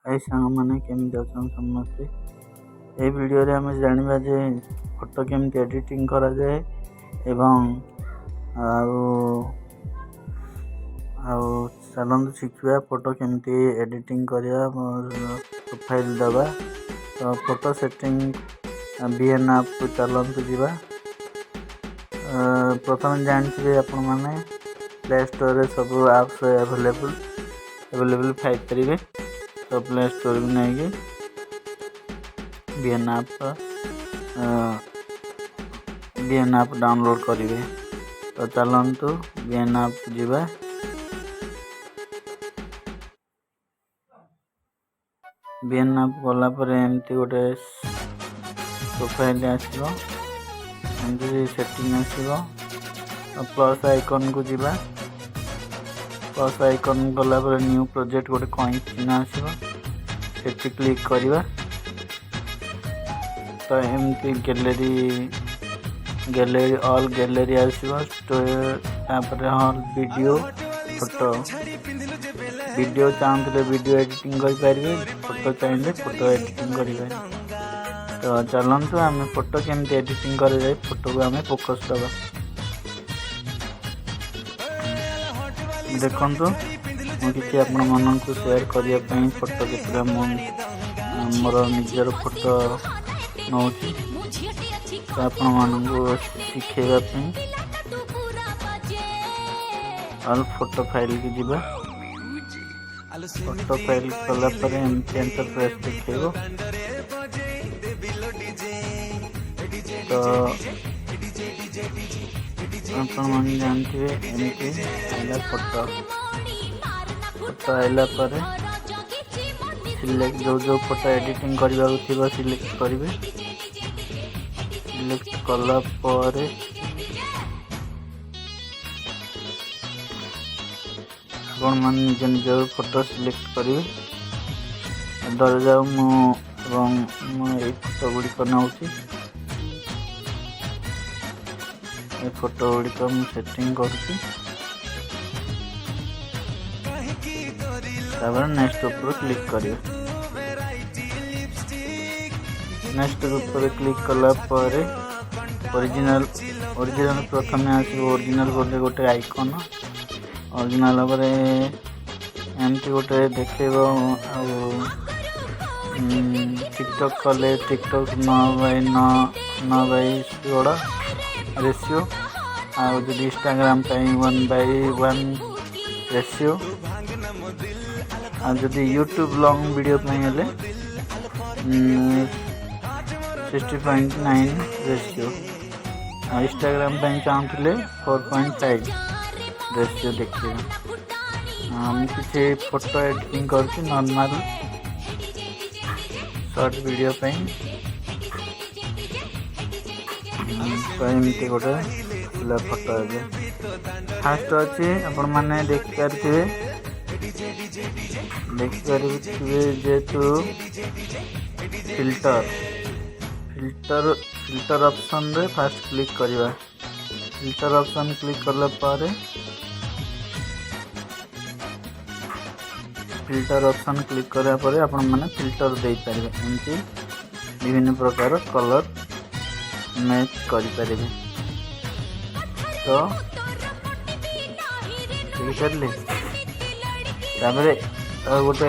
हाय सांग मैंने केमती अच्छा समस्ते ये वीडियो रे आम जाना जे फोटो केमती एडिटिंग करा जाए एवं चलते शिखा फोटो केमती एडिटिंग करिया प्रोफाइल दबा तो फोटो सेटिंग VN ऐप को चलते जावा। प्रथम जानते आपण मैंने प्ले स्टोर रे सब ऐप्स अवेलेबल पाइपर तो प्ले स्टोर भी नहीं VN ऐप डाउनलोड करेंगे। तो चलतु VN ऐप जावा। VN ऐप गलापर एमती गोटे प्रोफाइल आसो एमती सेटिंग आसो प्लस आइकन को जावा। प्लस आइकन गलापर न्यू प्रोजेक्ट गोटे कॉइन चिन्ह आसो से क्लिक करवा। तो एमती गैलरी ऑल गैलरी आसो ऑल वीडियो फोटो वीडियो चाहते वीडियो एडिटिंग करें फोटो चाहिए फोटो एडिटिंग करें। तो चलतु आम फोटो केमती एडिटिंग कर फोटो को आम फोकस दबा। देखु मुझे आपण मन को शेयर करने फोटो के मोर निजर फोटो नौ तो आपण मानू शिखेवाई ऑल फोटो फाइल की जीवा। फोटो फाइल कलापर एमती इंटरफेस देखो। तो आपण मैंने जानते एमती आइला फोटो फोटो आइला पर सिलेक्ट जो फोटो एडिटिंग करने थी सिलेक्ट करेंगे। सिलेक्ट कला पर आपण मान निज निज फोटो सिलेक्ट करेंगे। डर जाऊ मुझे फोटो गुड़िक नौ फोटो गुड़िक मुझे सेटिंग करुँच। नेक्स्ट ऊपर क्लिक करिए। नेक्स्ट ऊपर क्लिक कला पर ओरिजिनल प्रथम आसो ओरिजिनल गोटे आइकन ओरिजिनल एमती गोटे देखेब टिकटॉक कले टिकटॉक 9:16 रेशियो आदि इंस्टाग्राम 1:1 रेशियो जदि YouTube long video 60.9 ratio Instagram चाहते 4.5 रेशियो देखिए। किसी फोटो एडिटिंग कर नॉर्मल शॉर्ट वीडियो तो एमती गोटे फोटो फास्ट अच्छे आपण मैंने देखिपारे जेहेतु फिल्टर ऑप्शन रे फास्ट क्लिक करवा। फिल्टर ऑप्शन क्लिक करला पारे फिल्टर ऑप्शन क्लिक करा पर आपण माने फिल्टर दे पारे एमती विभिन्न प्रकार कलर मैच कर पारे। तो कर ले गोटे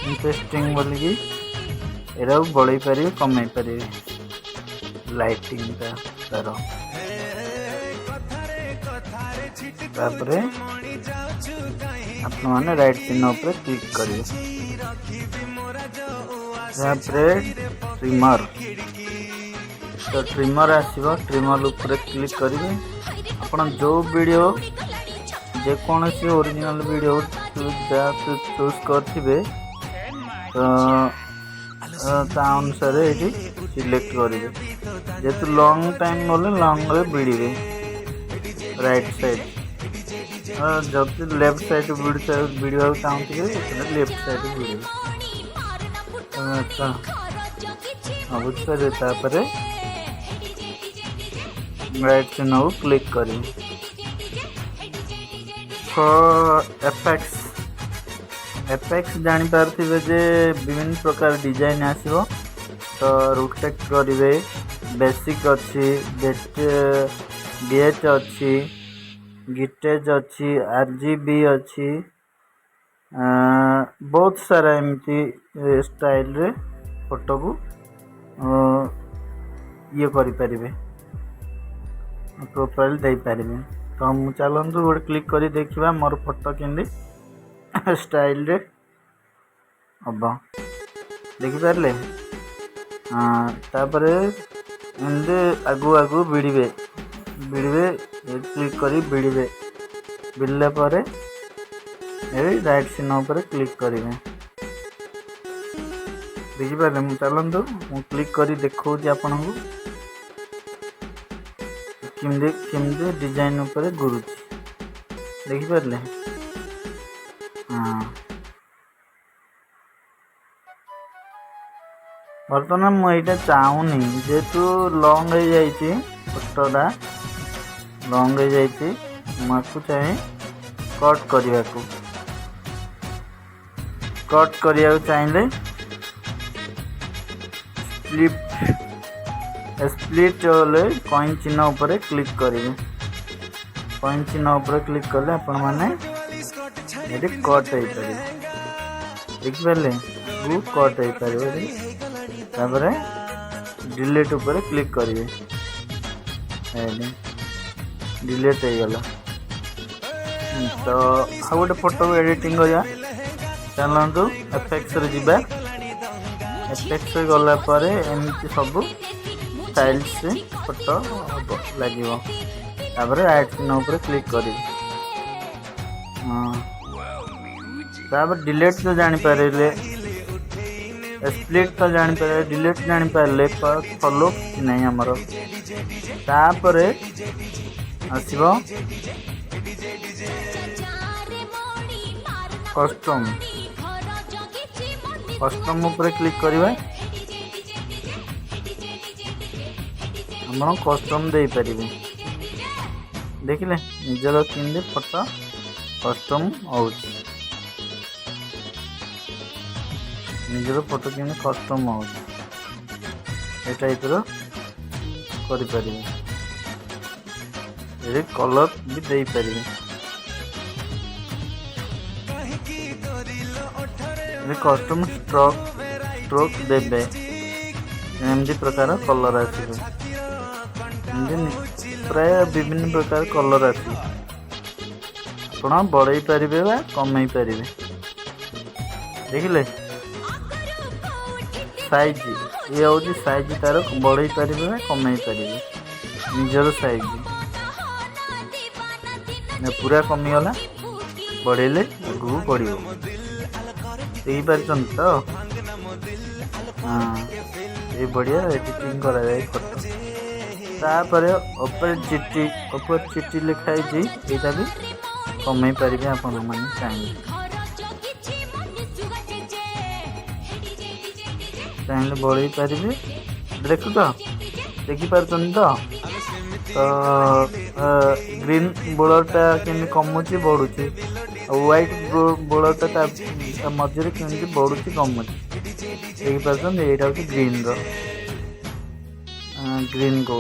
इंटरेस्टिंग बोलिकी एरा बढ़ई पारे कमे पारे लाइटिंग तार तापरे आपण माने राइट चिन्ह पर क्लिक करिए। ट्रिमर तो ट्रिमर आसो ट्रिमर ऊपर क्लिक करेंगे। आपण जो वीडियो जेकोसी ओरिजिनल वीडियो चूज करेंगे तो अनुसार ये सिलेक्ट करेंगे। जेहेतु लॉन्ग टाइम बोले लॉन्ग रे भिड़े राइट साइड जब लेफ्ट साइड वीडियो चाहते लेफ्ट साइड भिड़े बुझे। तापर राइट चिन्ह क्लिक करें। एफेक्ट्स एफेक्ट्स जानी पारथिबे जे विभिन्न प्रकार डिजाइन आसीबो तो रोटेट करिवे बेसिक अच्छी बीएच अच्छी गिटेज अच्छी आरजीबी अच्छी बहुत सारा एमती स्टाइल रे फोटो को ये करि परिबे प्रोफाइल दे पारिबे। तो हम चलतु गोटे क्लिक करी देखिबा मोर फोटो केंदी स्टाइल रे हम देखि पारले। हाँ तापरे एंदे आगु आगु बिड़िबे क्लिक करी बिड़िबे बिड़ला परे राइट सीन ऊपर क्लिक करेंगे देखिपारे मुझे चलतु मु क्लिक करी देखा आपन को केमती डिजाइन ऊपर घुरुची देखिपारे। हाँ बर्तमान मुझे चाहूनी जेहेतु लंग हो जाइए फोटोटा लंग हो जाइए मुझे चाहे कट करने को कट करिया चाहिए स्प्लिट कॉइन चिन्ह ऊपर क्लिक करेंगे कॉइन चिन्ह ऊपर क्लिक कले आपण माने ये कट हो पारे देखिपारे वो कट हो पारे तापर डिलीट ऊपर क्लिक करेंगे डिलीट हो गला। तो आ गोटे फोटो एडिटिंग करिया चलतु एफेक्ट्स रे जिबा एफेक्ट्स रे गला परे एमती सब स्टाइल्स से फोटो लगे तापर राइट चिन्ह ऊपर क्लिक करी। हाँ तापर डिलीट तो जानी पारे स्प्लिट तो जानी पारे डिलीट जानी पारे फॉलो नहीं हमर तापर आसीबो कस्टम ऊपर क्लिक करवा हम कस्टम दे पारे देखिले निजर केंदे फोटो कस्टम हो निजर फोटो केंदे कस्टम हो टाइप कर कलर भी दे पारे कस्टम स्ट्रोक देबे एमती प्रकार कलर आस प्राय विभिन्न प्रकार कलर आस बढ़ई पारे कमई पारे देखिले साइज ये हूँ साइज तार बढ़ई पारे कमई पारे निजर साइज पूरा कमीगला बढ़ेले आगू बढ़ यही पार्चन तो। हाँ ये बढ़िया एडिटिंग करा जाए फोटो तापर ऊपर चिट्ठी लिखाई यहाँ भी कमई पारे आपण मैंने चाहिए चाहिए बढ़ई पारे देखु तो देखिपार तो ग्रीन बोर्डरटा केमी कमुची बढ़ुची व्हाइट बोर्डरटा मझे केमी बढ़ुची कमुची देखिपार यहाँ हूँ ग्रीन ग्रीन को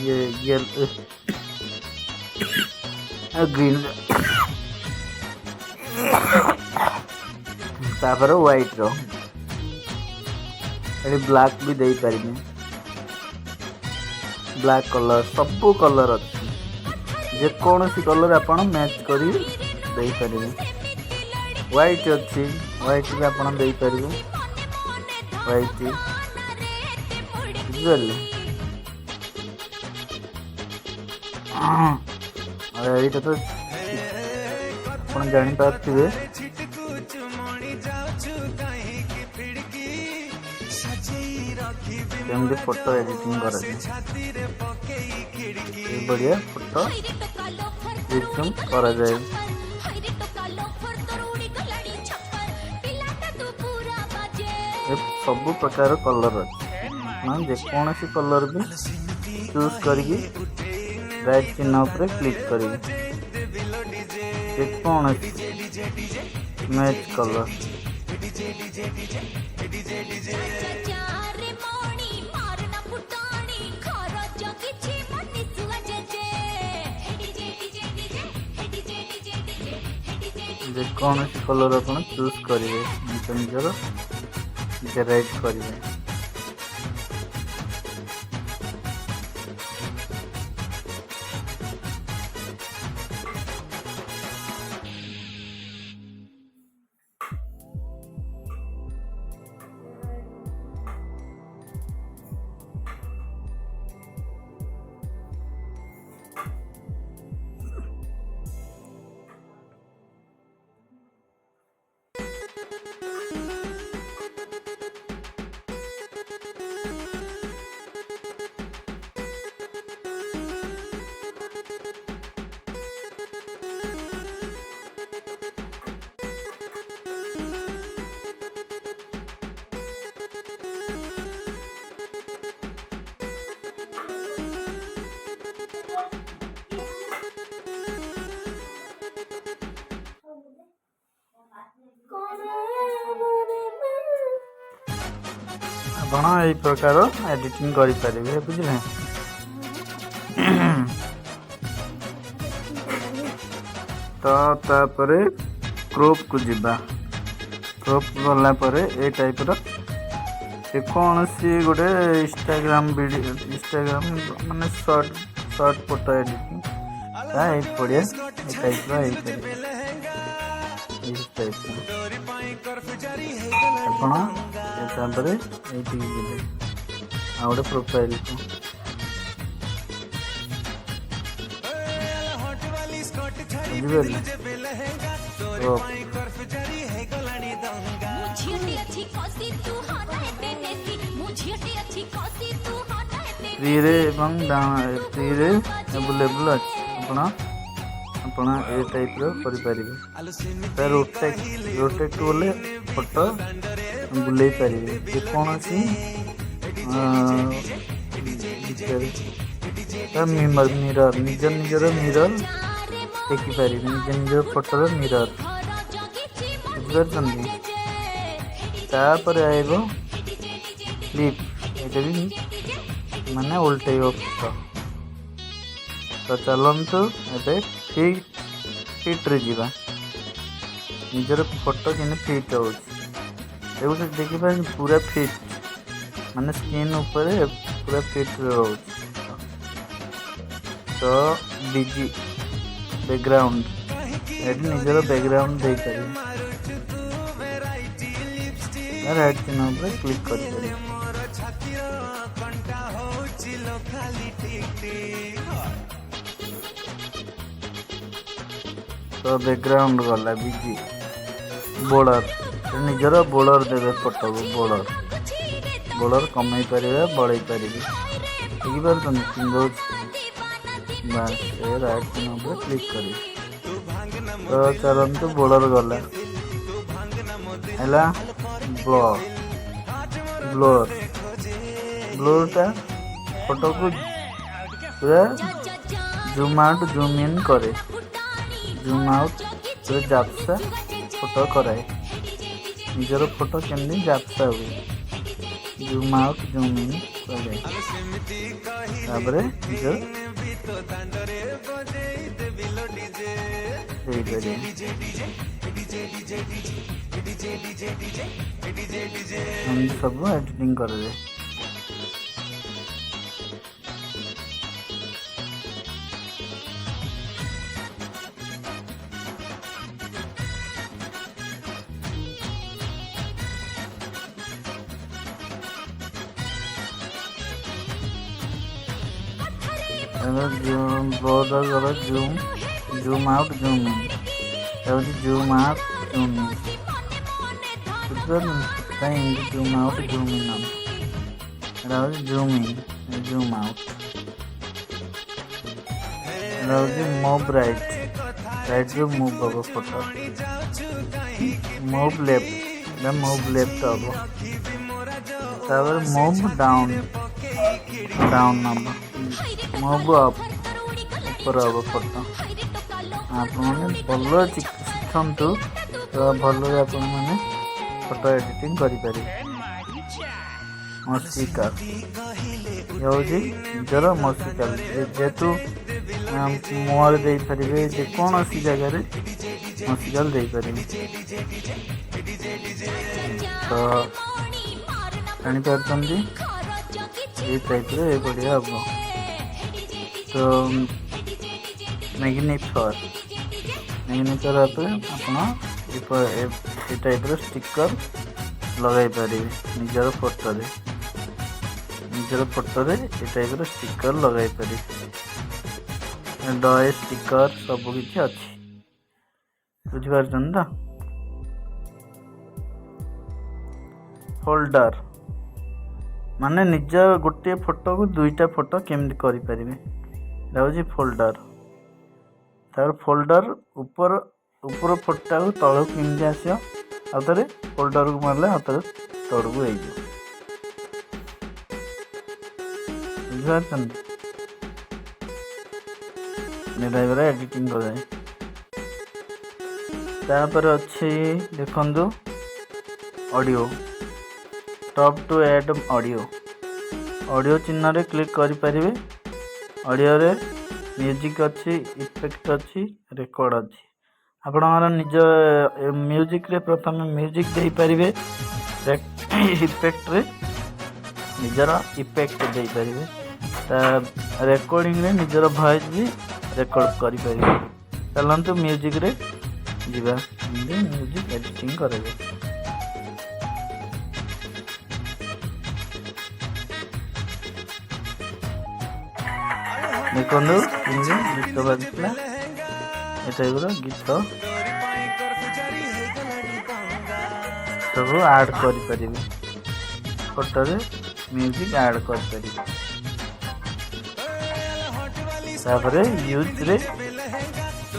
ये ग्रीन तापर व्हाइट ब्लैक भी दे पारे ब्लैक कलर सब कलर अच्छी जेकोसी कलर आपण मैच करी दे पारे व्हाइट अच्छी व्हाइट भी आपण दे पारे व्हाइट बुझिपारे। यहाँ तो आप जानी पारे केमती फोटो एडिटिंग कर बढ़िया फोटो एडिटिंग करा जाए सब प्रकार कलर अच्छे जेकोसी कलर भी चूज करके राइट चिन्ह पर क्लिक करेंगे मैच कलर जेकोसी कलर आप चूज करेंगे निज निजर जेराइट करेंगे। ଆପଣ ଏଇ ପ୍ରକାର ଏଡିଟିଂ କରିପାରିବେ ବୁଝିଲେ। ତ ତାପରେ କ୍ରୋପ୍ କୁ ଯିବା। କ୍ରୋପ୍ ଗଲା ପରେ ଏ ଟାଇପ୍ର ଯେକୌଣସି ଗୋଟେ ଇନଷ୍ଟାଗ୍ରାମ ମାନେ ସର୍ଟ ଫଟୋ ଏଡିଟିଂ ତା ଏଇ ପଡ଼ିଆ ଏ ଟାଇପ୍ର ହେଇପାରିବ। ଆପଣ ତାପରେ ଏଇଠିକି ଯିବେ ଆଉ ଗୋଟେ ପ୍ରୋଫାଇଲକୁ ବୁଝିପାରିଲେ। ଫ୍ରିରେ ଏବଂ ଫ୍ରିରେ ଆଭେଲେବୁଲ୍ ଅଛି। ଆପଣ ଏ ଟାଇପ୍ର କରିପାରିବେ। ତା ରୋଟେକ୍ଟ ବୋଲେ ଫଟୋ ବୁଲେଇ ପାରିବେ ଯେକୌଣସି ମିରର ନିଜର ମିରର ଦେଖିପାରିବେ ନିଜ ଫଟୋର ମିରର ବୁଝିପାରୁଛନ୍ତି। ତାପରେ ଆଇବ କ୍ଲିପ୍ ଏଇଟା ବି ମାନେ ଓଲଟେଇବ ଫଟୋ। ତ ଚାଲନ୍ତୁ ଏବେ ଫିଟ୍ରେ ଯିବା। ନିଜର ଫଟୋ କେମିତି ଫିଟ୍ ହେଉଛି ଏଗୁଟେ ଦେଖିପାରେ ପୁରା ଫିଟ୍ ମାନେ ସ୍କିନ୍ ଉପରେ ପୁରା ଫିଟ୍ ରହୁଛି। ତ ଡିଜି ବ୍ୟାକଗ୍ରାଉଣ୍ଡ ଏଠି ନିଜର ବ୍ୟାକଗ୍ରାଉଣ୍ଡ ଦେଇପାରିବେ। ରାଇଟ୍ ଚିହ୍ନ ଉପରେ କ୍ଲିକ୍ କରିପାରିବେ। ତ ବ୍ୟାକଗ୍ରାଉଣ୍ଡ ଗଲା ବିଜି ବୋର୍ଡର ନିଜର ବୋର୍ଡର ଦେବେ ଫଟୋକୁ ବୋର୍ଡର କମେଇ ପାରିବେ ବଢ଼େଇ ପାରିବେ ବୁଝିପାରୁଛନ୍ତି। ପିନ୍ଧଉଛି ବାସ୍ ଏ ରାଇଟ୍ ଚିହ୍ନ ଉପରେ କ୍ଲିକ୍ କରିବେ। ତ ଚାଲନ୍ତୁ ବୋର୍ଡର ଗଲା ହେଲା ବ୍ଲୋରଟା ଫଟୋକୁ ପୁରା ଜୁମ୍ ଆଉଟ୍ ଜୁମ୍ ଇନ୍ କରେ। ଜୁମ୍ ଆଉଟ୍ ପୁରା ଜାପ୍ସା ଫଟୋ କରାଏ। ନିଜର ଫଟୋ କେମିତି ଜାପ୍ସା ହୁଏ ଜୁମ୍ ଆଉଟ୍ ଜୁମ୍ ଇନ୍ କରେ। ତାପରେ ନିଜର ଦେଇପାରିବେ। ଏମିତି ସବୁ ଏଡିଟିଂ କରାଯାଏ। ବୋର୍ଡର zoom out zoom in zoom out zoom in ବୁଝିପାରୁନି ଜୁମ୍ ଆଉଟ୍ ଜୁମ୍ ଇନ୍ ଏଇଟା ହେଉଛି ଜୁମ୍ ଇନ୍ ଜୁମ୍ ଆଉଟ୍। ଏଇଟା ହେଉଛି ମୁଭ୍ ରାଇଟ୍ରୁ ମୁଭ୍ ହେବ ଫଟୋ। ମୁଭ୍ ଲେଫ୍ଟ ହେବ। ତାପରେ ମୁଭ୍ ଡାଉନ୍ ହେବ। ମୁଭ୍ ଅପ୍ ଉପରେ ହେବ ଫଟୋ। ଆପଣମାନେ ଭଲ ଶିଖନ୍ତୁ तो भल आपण मैंने फोटो एडिटिंग करें। मस्किकार ये निजर मस्किकार जेहेतु मुहर दे पारे जेकोसी जगार मस्किकार दे पारे। तो जापारे ये टाइप ये बढ़िया हम। तो मैग्निफायर आप टाइप स्टिकर लगे पारे निजर फोटो रे ये टाइप स्टिकर लगे पारे। डॉय स्टिकर सब किसी अच्छी बुझीपार तो। फोल्डर माने निज गोटे फोटो को दुईटा फोटो केमती करें फोल्डर। तार फोल्डर ऊपर ऊपर फोटा को तल केमती आसो आउे फोल्डर को मारे हाथ तल को बुझीपार एडिटिंग कराए। तापर अच्छी देखु audio tap to add audio चिन्ह रे क्लिक करि परिबे। ऑडियो रे म्यूजिक अच्छी इफेक्ट अच्छी रेकॉर्ड अच्छी आपण निज म्यूजिक रे प्रथम म्यूजिक दे पारिबे इफेक्ट रे निजर इफेक्ट दे पारिबे। रेकॉर्डिंग रे निजर वॉइस भी रेकॉर्ड करि परिबे। चलंतु म्यूजिक रे जीवा म्यूजिक एडिटिंग करबे। देखो गीत बाजला ये टाइप गीत सब ऐड कर फोटो रे म्यूजिक ऐड कर यूज रे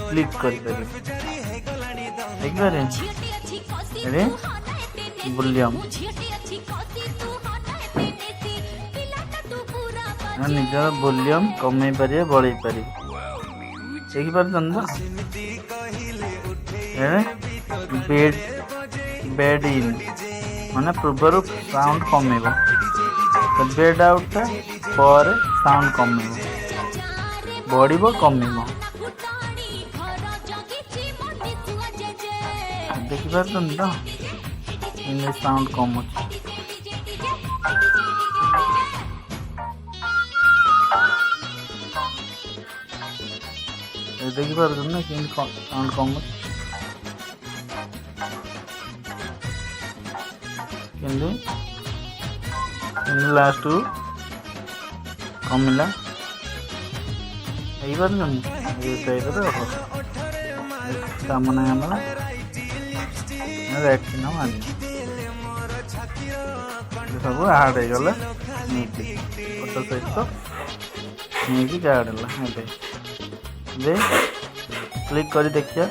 क्लिक कर वॉल्यूम निज वॉल्यूम कमे पारे बढ़े पारे देखिपार बेड बेड इन माने पूर्वर साउंड कमेब बेड आउट पर साउंड कमेब बढ़ कमेब देखिपार तो साउंड कम अच्छे। देखिपार ना कि साउंड कम लास्ट कमिला काम ना सब आड हो गला फोटो सहित म्यूजिक आड है। क्लिक कर देखिए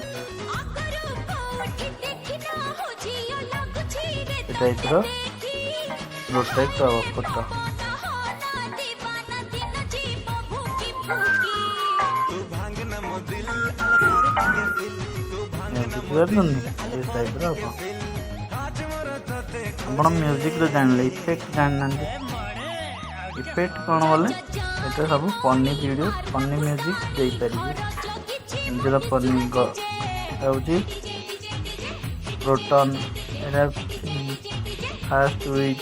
टाइप रोटेट फोटो आप म्यूजिक जान इफेक्ट जानना इफेक्ट कौन बोले ये सब फनी वीडियो फनी म्यूजिक दे पारे निजर फनी हूँ proton fast switch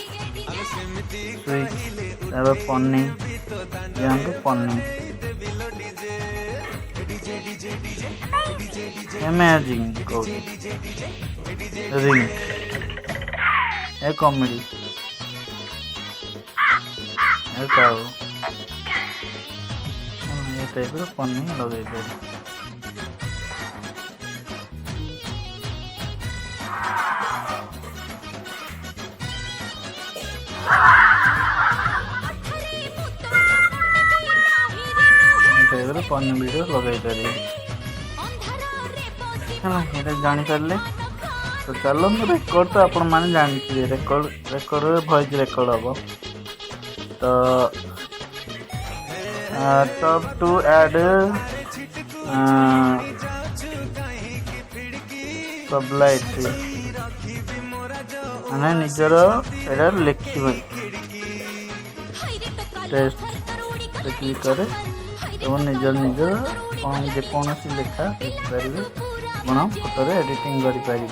funny funny imaging ring A comedy a cow ये टाइप फनी लगे पारे। फनी वीडियो लगे पारे है जानी पारे। तो चलो रेकर्ड तो आपण मैंने जानते रेकर्ड वॉइस रेकर्ड हम। तो टॉप टू ऐड सबलाइट मैंने निजर एटा लिखिबे टेस्ट क्लिक करे तो निजर निजर कौन जेकोसी लेखा लिखिपारे आप फोटो एडिटिंग करें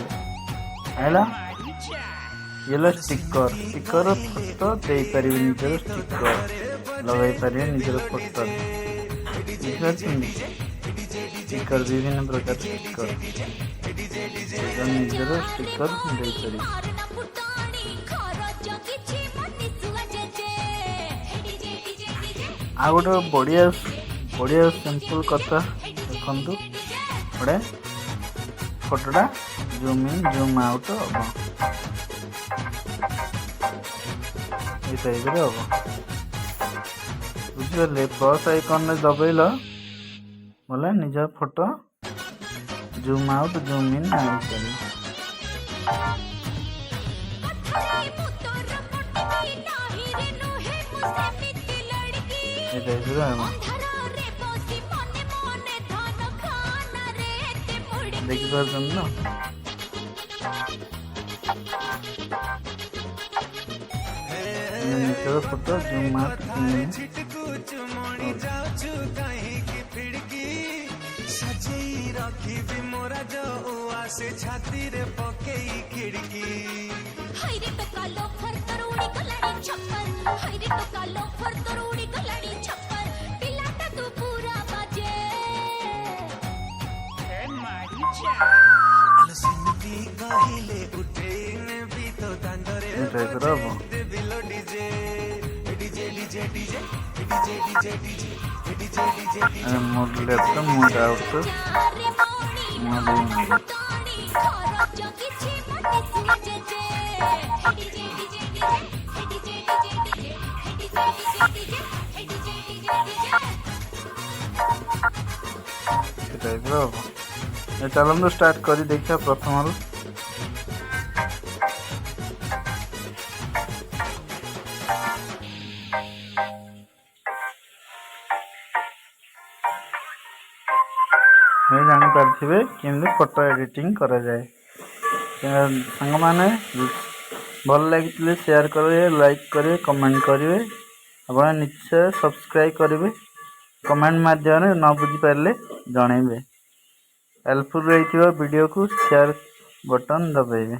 ये स्टिकर स्टिकर फोटो दे पारे निजर स्टिकर लगे पारे निजर फोटो स्टिकर विभिन्न प्रकार स्टिकर निजर स्टिकर दे पारे आ गोटे बढ़िया बढ़िया सिंपल कथा देखु गोटे फोटोटा जूम इन जूम आउट हम ये टाइप हम बुझे प्लस आइकन दबेल बोले निज photo zoom out zoom in icon देखिए ना फोटो जूम आउट रखी मोरा जो आसे छाती रे पकेई खिड़की हाइरे तो कालो फर तरुड़ी गलाड़ी छप्पर हाइरे तो कालो फर तरुड़ी गलाड़ी छप्पर पिलाटा तू पूरा बाजे ए मारी जा अलसिंती कहिले उठे ने भी तो दांदरे दे below DJ DJ DJ DJ DJ DJ DJ DJ DJ mode left mode out चलो स्टार्ट कर देखा प्रथम जापारे केमती फोटो एडिटिंग करा जाए सांग मैंने भल लगी शेयर करेंगे लाइक करेंगे कमेंट करेंगे आप निश्चय सब्सक्राइब करेंगे कमेंट माध्यम न बुझीपारे जनइबे हेल्पफुल रही वीडियो को शेयर बटन दबाइबे।